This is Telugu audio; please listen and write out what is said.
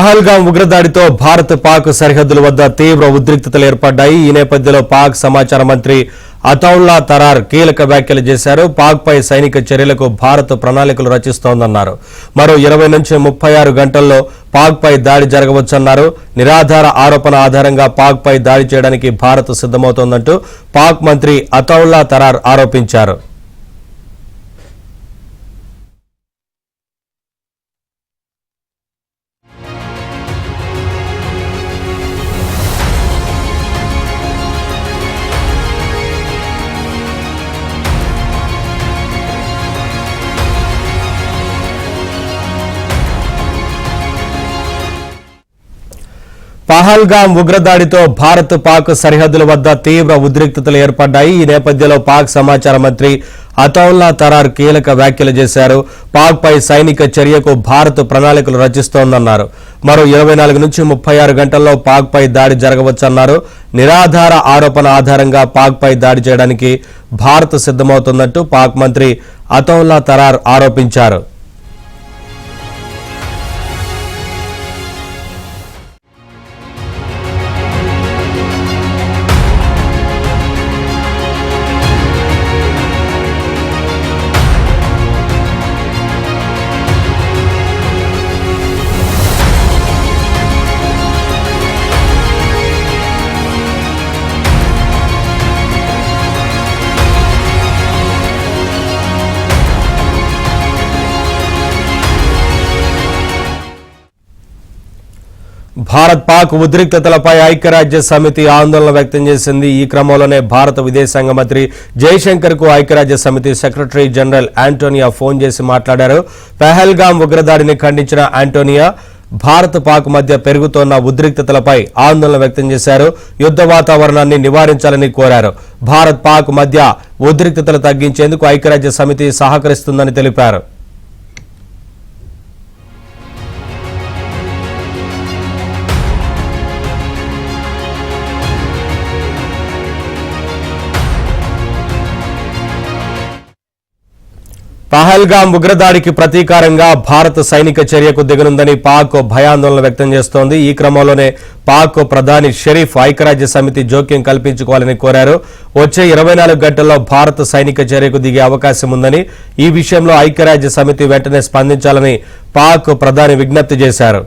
పహల్గాం ఉగ్రదాడితో భారత్ పాక్ సరిహద్దుల వద్ద తీవ్ర ఉద్రిక్తతలు ఏర్పడ్డాయి. ఈ నేపథ్యంలో పాక్ సమాచార మంత్రి అతౌల్లా తరార్ కీలక వ్యాఖ్యలు చేశారు. పాక్ పై సైనిక చర్యలకు భారత్ ప్రణాళికలు రచిస్తోందన్నారు. మరో 20 నుంచి 36 గంటల్లో పాక్ పై దాడి జరగవచ్చన్నారు. నిరాధార ఆరోపణ ఆధారంగా పాక్ పై దాడి చేయడానికి భారత్ సిద్ధమవుతోందంటూ పాక్ మంత్రి అతౌల్లా తరార్ ఆరోపించారు. పహల్గాం ఉగ్రదాడితో భారత్ పాక్ సరిహద్దుల వద్ద తీవ్ర ఉద్రిక్తతలు ఏర్పడ్డాయి. ఈ నేపథ్యంలో పాక్ సమాచార మంత్రి అతౌల్లా తరార్ కీలక వ్యాఖ్యలు చేశారు. పాక్ పై సైనిక చర్యకు భారత్ ప్రణాళికలు రచిస్తోందన్నారు. మరో 24 నుంచి 36 గంటల్లో పాక్ పై దాడి జరగవచ్చన్నారు. నిరాధార ఆరోపణ ఆధారంగా పాక్ పై దాడి చేయడానికి భారత్ సిద్ధమవుతోందంటూ పాక్ మంత్రి అతౌల్లా తరార్ ఆరోపించారు. భారత్ పాక్ ఉద్రిక్తతలపై ఐక్యరాజ్య సమితి ఆందోళన వ్యక్తం చేసింది. ఈ క్రమంలోనే భారత విదేశాంగ మంత్రి జైశంకర్ కు ఐక్యరాజ్య సమితి సెక్రటరీ జనరల్ ఆంటోనియా ఫోన్ చేసి మాట్లాడారు. పహల్గాం ఉగ్రదాడిని ఖండించిన ఆంటోనియా భారత్ పాక్ మధ్య పెరుగుతోన్న ఉద్రిక్తతలపై ఆందోళన వ్యక్తం చేశారు. యుద్ధ వాతావరణాన్ని నివారించాలని కోరారు. భారత్ పాక్ మధ్య ఉద్రిక్తతలు తగ్గించేందుకు ఐక్యరాజ్య సమితి సహకరిస్తుందని తెలిపారు. పహల్గాం ఉగ్రదాడికి ప్రతీకారంగా భారత్ సైనిక చర్యకు దిగనుందని పాక్ భయాందోళన వ్యక్తం చేస్తోంది. ఈ క్రమంలోనే పాక్ ప్రధాని షరీఫ్ ఐక్యరాజ్య సమితి జోక్యం కల్పించుకోవాలని కోరారు. వచ్చే 24 గంటల్లో భారత్ సైనిక చర్యకు దిగే అవకాశం ఉందని, ఈ విషయంలో ఐక్యరాజ్య సమితి వెంటనే స్పందించాలని పాక్ ప్రధాని విజ్ఞప్తి చేశారు.